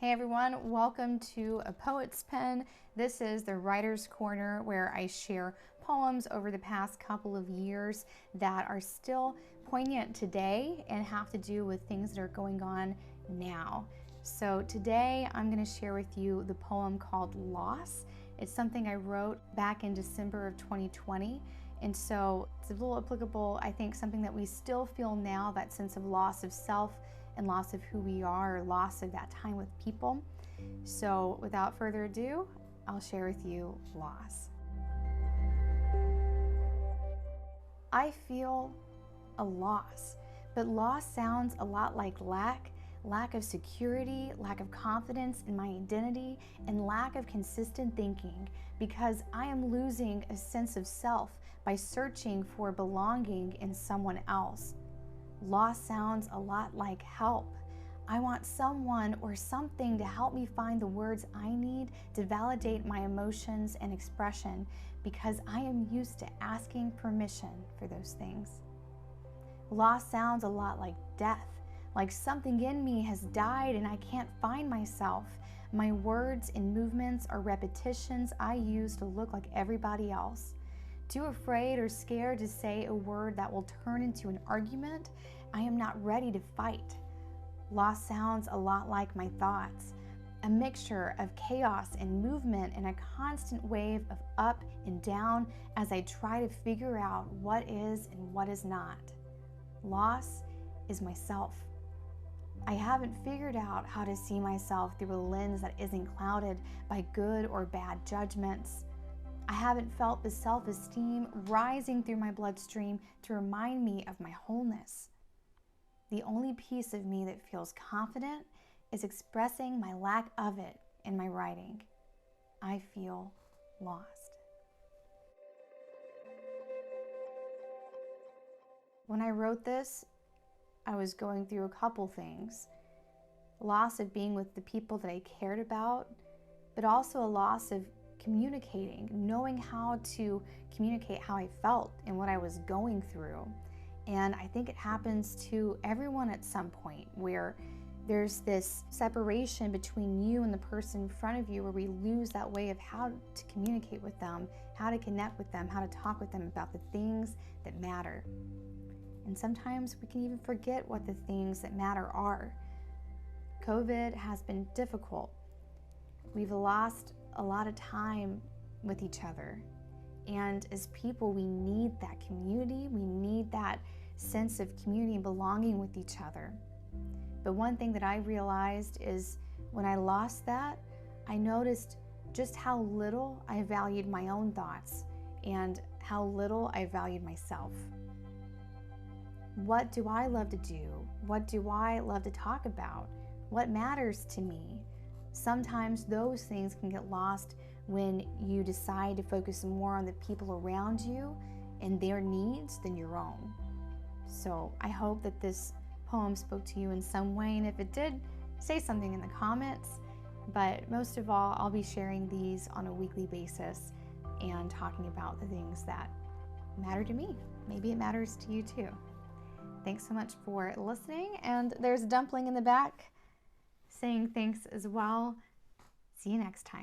Hey everyone, welcome to A Poet's Pen. This is the Writer's Corner where I share poems over the past couple of years that are still poignant today and have to do with things that are going on now. So today I'm going to share with you the poem called Loss. It's something I wrote back in December of 2020. And so it's a little applicable, I think, something that we still feel now, that sense of loss of self and loss of who we are, or loss of that time with people. So without further ado, I'll share with you Loss. I feel a loss, but loss sounds a lot like lack of security, lack of confidence in my identity, and lack of consistent thinking, because I am losing a sense of self by searching for belonging in someone else. Loss sounds a lot like help. I want someone or something to help me find the words I need to validate my emotions and expression, because I am used to asking permission for those things. Loss sounds a lot like death, like something in me has died and I can't find myself. My words and movements are repetitions I use to look like everybody else. Too afraid or scared to say a word that will turn into an argument, I am not ready to fight. Loss sounds a lot like my thoughts, a mixture of chaos and movement and a constant wave of up and down as I try to figure out what is and what is not. Loss is myself. I haven't figured out how to see myself through a lens that isn't clouded by good or bad judgments. I haven't felt the self-esteem rising through my bloodstream to remind me of my wholeness. The only piece of me that feels confident is expressing my lack of it in my writing. I feel lost. When I wrote this, I was going through a couple things. Loss of being with the people that I cared about, but also a loss of communicating, knowing how to communicate how I felt and what I was going through. And I think it happens to everyone at some point, where there's this separation between you and the person in front of you, where we lose that way of how to communicate with them, how to connect with them, how to talk with them about the things that matter. And sometimes we can even forget what the things that matter are. COVID has been difficult. We've lost a lot of time with each other. And as people, we need that community. We need that sense of community and belonging with each other. But one thing that I realized is when I lost that, I noticed just how little I valued my own thoughts and how little I valued myself. What do I love to do? What do I love to talk about? What matters to me? Sometimes those things can get lost when you decide to focus more on the people around you and their needs than your own. So I hope that this poem spoke to you in some way, and if it did, say something in the comments. But most of all, I'll be sharing these on a weekly basis and talking about the things that matter to me. Maybe it matters to you too. Thanks so much for listening, and there's a dumpling in the back saying thanks as well. See you next time.